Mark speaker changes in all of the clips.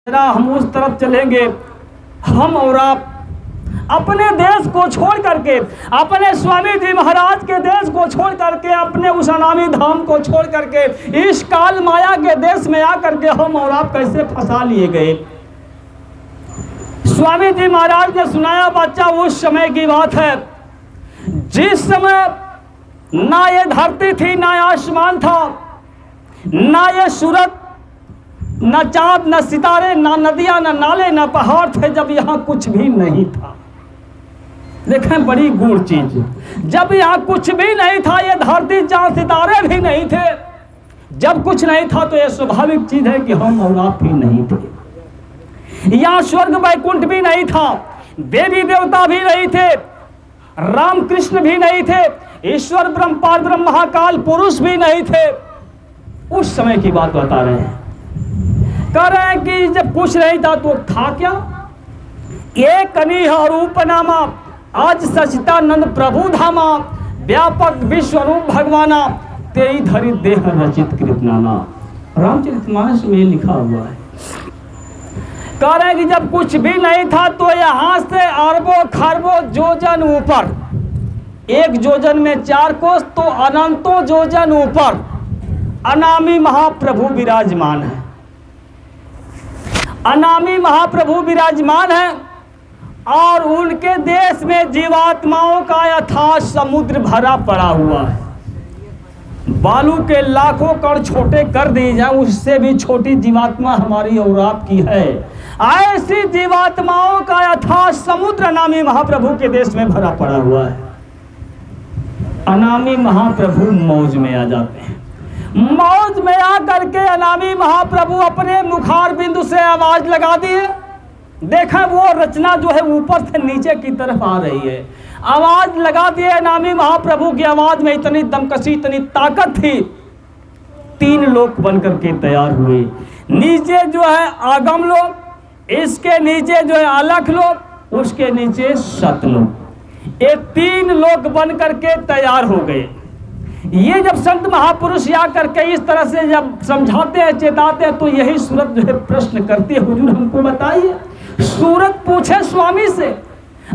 Speaker 1: हम उस तरफ चलेंगे, हम और आप अपने देश को छोड़ करके, अपने स्वामी जी महाराज के देश को छोड़ करके, अपने उस अनामी धाम को छोड़ करके इस काल माया के देश में आकर के हम और आप कैसे फंसा लिए गए। स्वामी जी महाराज ने सुनाया, बच्चा उस समय की बात है जिस समय ना ये धरती थी, ना ये आसमान था, ना ये सूरज, न चाँद, न सितारे, न नदियां, न नाले, न पहाड़ थे, जब यहाँ कुछ भी नहीं था। देखें बड़ी गूढ़ चीज, जब यहाँ कुछ भी नहीं था, ये धरती चाँद सितारे भी नहीं थे, जब कुछ नहीं था तो ये स्वाभाविक चीज है कि हम और आप भी नहीं थे। यहाँ स्वर्ग वैकुंठ भी नहीं था, देवी देवता भी नहीं थे, राम कृष्ण भी नहीं थे, ईश्वर ब्रह्म पारब्रह्म महाकाल पुरुष भी नहीं थे। उस समय की बात बता रहे हैं, कह रहे हैं कि जब कुछ नहीं था तो था क्या? एक अनीह रूप नामा, आज सचितानंद प्रभु धामा, व्यापक विश्व रूप भगवाना, तेई धरि देह रचित कृतनामा। रामचरितमानस में लिखा हुआ है। कह रहे हैं कि जब कुछ भी नहीं था तो यहाँ से अरबों खरबों जोजन ऊपर, एक जोजन में 4 कोस, तो अनंतों जोजन ऊपर अनामी महाप्रभु विराजमान है। अनामी महाप्रभु विराजमान है और उनके देश में जीवात्माओं का यथार्थ समुद्र भरा पड़ा हुआ है। बालू के लाखों कण छोटे कर दिए जाए, उससे भी छोटी जीवात्मा हमारी और आपकी है। ऐसी जीवात्माओं का यथार्थ समुद्र अनामी महाप्रभु के देश में भरा पड़ा हुआ है। अनामी महाप्रभु मौज में आ जाते हैं। मौज में आकर के अनामी महाप्रभु अपने मुखार बिंदु से आवाज लगा दिए। देखा वो रचना जो है ऊपर से नीचे की तरफ आ रही है, आवाज लगा दिए। अनामी महाप्रभु की आवाज में इतनी दमकसी, इतनी ताकत थी, 3 लोक बनकर के तैयार हुए। नीचे जो है आगम लोक, इसके नीचे जो है अलख लोक, उसके नीचे सतलोक। ये 3 लोक बनकर के तैयार हो गए। ये जब संत महापुरुष या करके इस तरह से जब समझाते हैं, चेताते हैं, तो यही सूरत जो है प्रश्न करती है, हुजूर हमको बताइए। सूरत पूछे स्वामी से,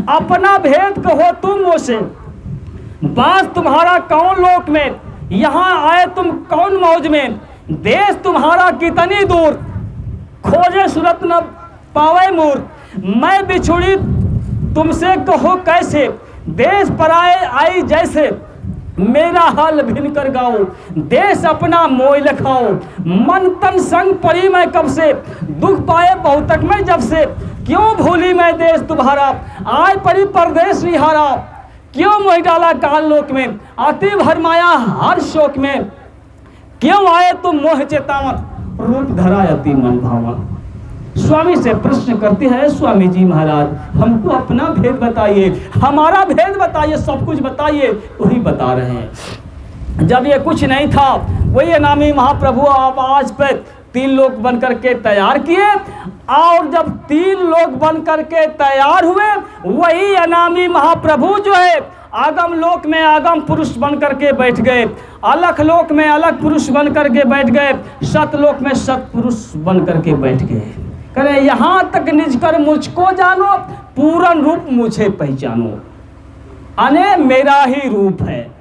Speaker 1: अपना भेद कहो तुम मुझसे, बास तुम्हारा कौन लोक में, यहाँ आए तुम कौन मौज में, देश तुम्हारा कितनी दूर, खोजे सूरत न पावे मूर, मैं बिछुड़ी तुमसे कहो कैसे, देश पराए आई जैसे, मेरा हाल भिन कर गाओ, देश अपना मोय लखाओ, मन तन संग पड़ी मैं कब से, दुख पाए बहुतक मैं जब से, क्यों भूली मैं देश तुम्हारा, आय पड़ी परदेश निहारा, क्यों मोह डाला काल लोक में, अति भरमाया हर शोक में, क्यों आए तुम मोह चेतावत, रूप धरा अति मन भावन। स्वामी से प्रश्न करते हैं, स्वामी जी महाराज हमको अपना भेद बताइए, हमारा भेद बताइए, सब कुछ बताइए। वही बता रहे हैं, जब ये कुछ नहीं था, वही अनामी महाप्रभु आवाज पे 3 लोग बन करके तैयार किए, और जब 3 लोग बन करके तैयार हुए, वही अनामी महाप्रभु जो है आगम लोक में आगम पुरुष बन करके बैठ गए, अलख लोक में अलग पुरुष बन करके बैठ गए, सतलोक में सत पुरुष बन करके बैठ गए। करें यहाँ तक निज कर मुझको जानो, पूर्ण रूप मुझे पहचानो, अने मेरा ही रूप है।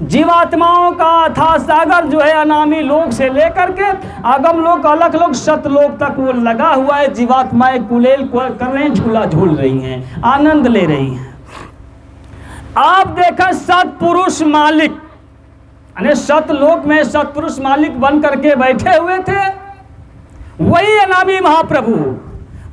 Speaker 1: जीवात्माओं का था सागर जो है अनामी लोक से लेकर के आगम लोक, अलग लोक, सतलोक तक वो लगा हुआ है। जीवात्माएं कुलेल कर रहे हैं, झूला झूल रही हैं, आनंद ले रही हैं। आप देखा सतपुरुष मालिक, अने सतलोक में सतपुरुष मालिक बन करके बैठे हुए थे, वही अनामी महाप्रभु,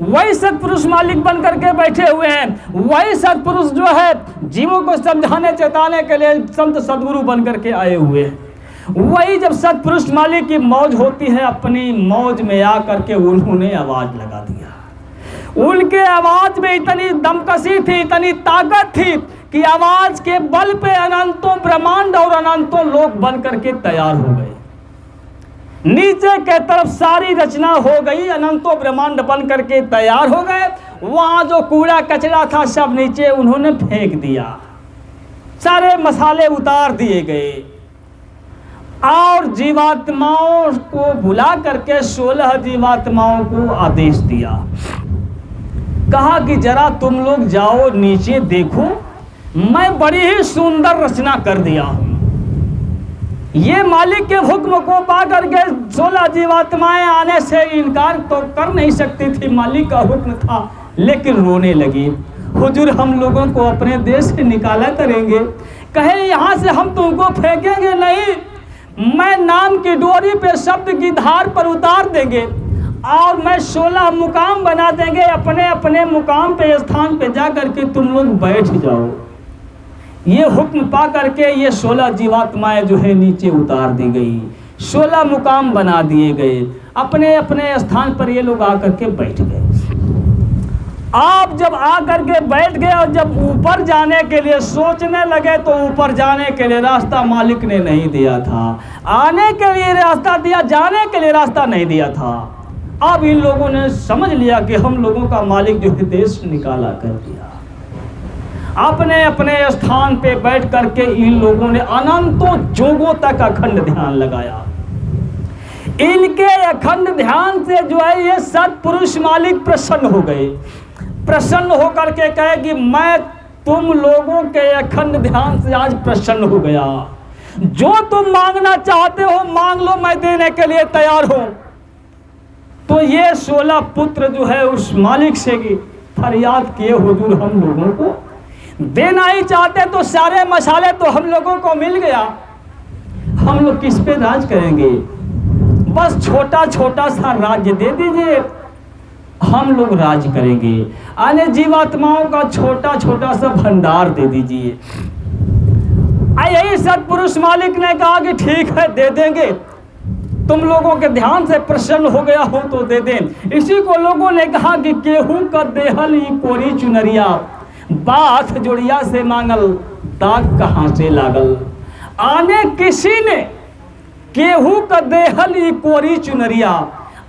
Speaker 1: वही सतपुरुष मालिक बन करके बैठे हुए हैं। वही सतपुरुष जो है जीवों को समझाने चेताने के लिए संत सदगुरु बन करके आए हुए हैं। वही जब सतपुरुष मालिक की मौज होती है, अपनी मौज में आ करके उन्होंने आवाज लगा दिया। उनके आवाज में इतनी दमकसी थी, इतनी ताकत थी कि आवाज के बल पे अनंतों ब्रह्मांड और अनंतों लोक बन करके तैयार हो गए। नीचे के तरफ सारी रचना हो गई, अनंतों ब्रह्मांड बन करके तैयार हो गए। वहां जो कूड़ा कचरा था सब नीचे उन्होंने फेंक दिया, सारे मसाले उतार दिए गए। और जीवात्माओं को बुला करके 16 जीवात्माओं को आदेश दिया, कहा कि जरा तुम लोग जाओ नीचे देखो, मैं बड़ी ही सुंदर रचना कर दिया हूं। ये मालिक के हुक्म को पा करके 16 जीवात्माएं आने से इनकार तो कर नहीं सकती थी, मालिक का हुक्म था, लेकिन रोने लगी, हुजूर हम लोगों को अपने देश से निकाला करेंगे, कहे यहाँ से हम तुमको फेंकेंगे नहीं, मैं नाम की डोरी पे शब्द की धार पर उतार देंगे और मैं 16 मुकाम बना देंगे, अपने अपने मुकाम पे स्थान पे जा करके तुम लोग बैठ जाओ। ये हुक्म पा करके ये 16 जीवात्माएं जो है नीचे उतार दी गई, 16 मुकाम बना दिए गए, अपने अपने स्थान पर ये लोग आकर के बैठ गए। आप जब आकर के बैठ गए और जब ऊपर जाने के लिए सोचने लगे तो ऊपर जाने के लिए रास्ता मालिक ने नहीं दिया था, आने के लिए रास्ता दिया, जाने के लिए रास्ता नहीं दिया था। अब इन लोगों ने समझ लिया कि हम लोगों का मालिक जो है देश निकाला कर दिया। अपने अपने स्थान पे बैठ करके इन लोगों ने अनंतों जोगों तक अखंड ध्यान लगाया। इनके अखंड ध्यान से जो है ये सत्पुरुष मालिक प्रसन्न हो गए। प्रसन्न होकर के कहे कि मैं तुम लोगों के अखंड ध्यान से आज प्रसन्न हो गया, जो तुम मांगना चाहते हो मांग लो, मैं देने के लिए तैयार हूं। तो ये 16 पुत्र जो है उस मालिक से फरियाद किए, हुजूर हम लोगों को देना ही चाहते तो सारे मसाले तो हम लोगों को मिल गया, हम लोग किस पे राज करेंगे, बस छोटा छोटा सा राज्य दे दीजिए, हम लोग राज करेंगे। अन्य जीवात्माओं का छोटा छोटा सा भंडार दे दीजिए। यही सत्पुरुष मालिक ने कहा कि ठीक है दे देंगे, तुम लोगों के ध्यान से प्रसन्न हो गया हो तो दे दें। इसी को लोगों ने कहा कि केहू का देहल ही कोरी चुनरिया, बात जोड़िया से मांगल, दाग कहाँ से लागल। आने किसी ने केहू का देहल ही कोरी चुनरिया,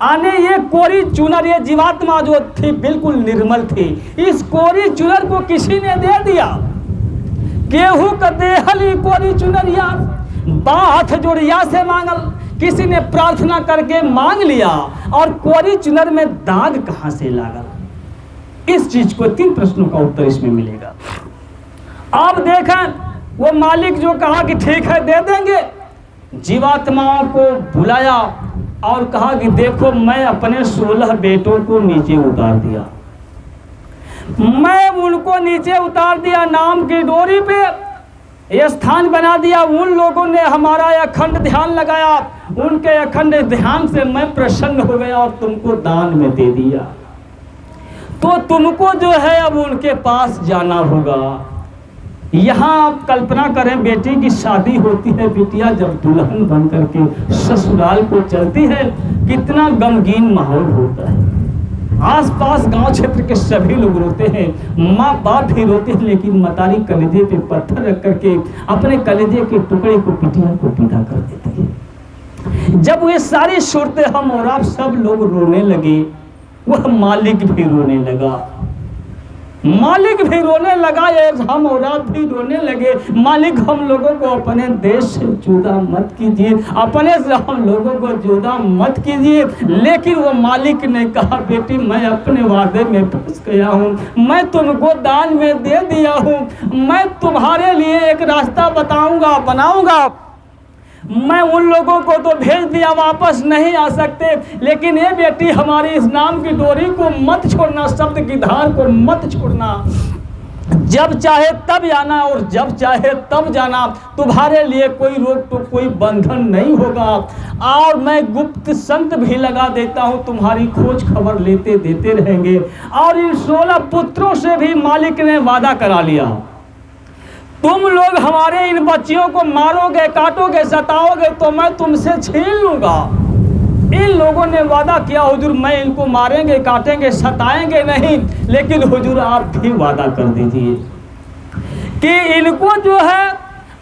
Speaker 1: आने ये कोरी चुनर, ये जीवात्मा जो थी बिल्कुल निर्मल थी, इस कोरी चुनर को किसी ने दे दिया। केहू का देहल ही कोरी चुनरिया, बात जोड़िया से मांगल, किसी ने प्रार्थना करके मांग लिया और कोरी चुनर में दाग कहां से लागल। इस चीज को 3 प्रश्नों का उत्तर इसमें मिलेगा। अब देखें वो मालिक जो कहा कि ठीक है दे देंगे, जीवात्माओं को बुलाया और कहा कि देखो मैं अपने 16 बेटों को नीचे उतार दिया, मैं उनको नीचे उतार दिया, नाम की डोरी पे ये स्थान बना दिया। उन लोगों ने हमारा अखंड ध्यान लगाया, उनके अखंड ध्यान से मैं प्रसन्न हो गया और तुमको दान में दे दिया। तो तुमको जो है अब उनके पास जाना होगा। यहाँ आप कल्पना करें, बेटी की शादी होती है, बिटिया जब दुल्हन बन करके ससुराल को चलती है, कितना गमगीन माहौल होता है। आसपास गांव क्षेत्र के सभी लोग रोते हैं, माँ बाप भी रोते हैं, लेकिन मतारी कलेजे पे पत्थर रख करके अपने कलेजे के टुकड़े को बिटिया को विदा कर देती है। जब ये सारी सूरतें हम और आप सब लोग रोने लगे, वह मालिक भी रोने लगा, मालिक भी रोने लगा, ये हम और आप भी रोने लगे। मालिक हम लोगों को अपने देश से जुदा मत कीजिए, अपने से हम लोगों को जुदा मत कीजिए। लेकिन वो मालिक ने कहा बेटी मैं अपने वादे में फंस गया हूँ, मैं तुमको दान में दे दिया हूँ, मैं तुम्हारे लिए एक रास्ता बताऊंगा, बनाऊंगा। मैं उन लोगों को तो भेज दिया, वापस नहीं आ सकते, लेकिन ये बेटी हमारी इस नाम की डोरी को मत छोड़ना, शब्द की धार को मत छोड़ना। जब चाहे तब आना और जब चाहे तब जाना, तुम्हारे लिए कोई रोक तो कोई बंधन नहीं होगा। और मैं गुप्त संत भी लगा देता हूँ, तुम्हारी खोज खबर लेते देते रहेंगे। और इन 16 पुत्रों से भी मालिक ने वादा करा लिया, तुम लोग हमारे इन बच्चियों को मारोगे, काटोगे, सताओगे तो मैं तुमसे छीन लूंगा। इन लोगों ने वादा किया हुजूर मैं इनको मारेंगे, काटेंगे, सताएंगे नहीं, लेकिन हुजूर आप भी वादा कर दीजिए कि इनको जो है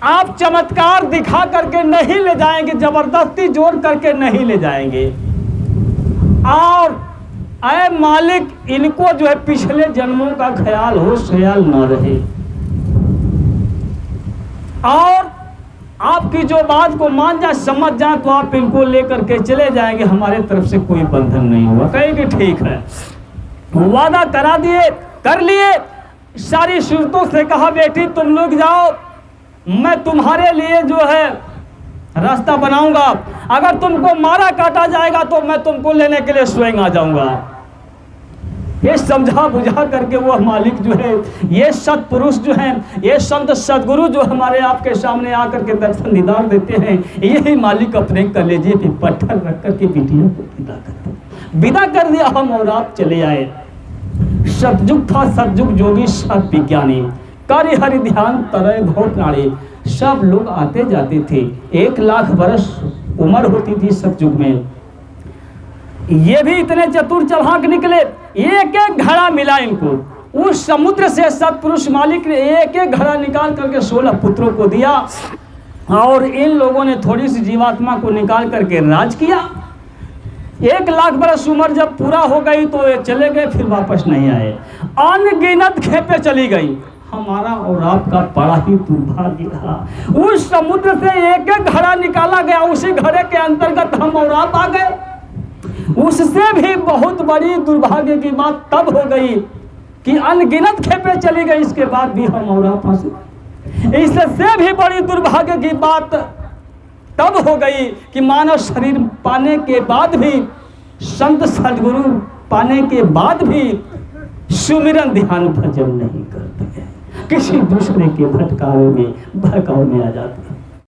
Speaker 1: आप चमत्कार दिखा करके नहीं ले जाएंगे, जबरदस्ती जोड़ करके नहीं ले जाएंगे। और ऐ मालिक इनको जो है पिछले जन्मों का ख्याल हो, ख्याल न रहे। और आपकी जो बात को मान जाए, समझ जाए, तो आप इनको लेकर के चले जाएंगे, हमारे तरफ से कोई बंधन नहीं हुआ। कहेंगे ठीक है, वादा करा दिए, कर लिए, सारी शर्तों से कहा बेटी तुम लोग जाओ, मैं तुम्हारे लिए जो है रास्ता बनाऊंगा, अगर तुमको मारा काटा जाएगा तो मैं तुमको लेने के लिए स्वयं आ जाऊंगा। ये समझा बुझा करके वो मालिक जो है, ये सत्पुरुष जो हैं, ये संत सदगुरु जो हमारे आपके सामने आकर के दर्शन दीदार देते हैं, यही मालिक अपने कलेजे पे पत्थर रख करके बिटिया को विदा कर दिया। हम और आप चले आए। सतयुग था, सतयुग जोगी सत विज्ञानी, कार्य हरि ध्यान तरय भव प्राणी, सब लोग आते जाते थे। 1,00,000 बरस उम्र होती थी सतयुग में। ये भी इतने चतुर चलाक निकले, एक एक घड़ा मिला इनको। उस समुद्र से सतपुरुष मालिक ने एक एक घड़ा निकाल करके 16 पुत्रों को दिया, और इन लोगों ने थोड़ी सी जीवात्मा को निकाल करके राज किया। 1,00,000 बरस उम्र जब पूरा हो गई तो ये चले गए, फिर वापस नहीं आए। अनगिनत खेपे चली गई। हमारा और आपका बड़ा ही दुर्भाग्य था। उस समुद्र से एक एक घड़ा निकाला गया, उसी घड़े के अंतर्गत हम और आप आ गए। उससे भी बहुत बड़ी दुर्भाग्य की बात तब हो गई कि अनगिनत खेपे चली गई, इसके बाद भी हम और आप फंसे। इससे भी बड़ी दुर्भाग्य की बात तब हो गई कि मानव शरीर पाने के बाद भी, संत सदगुरु पाने के बाद भी सुमिरन ध्यान भजन नहीं करते, किसी दूसरे के भटकावे में बहकाव में आ जाते।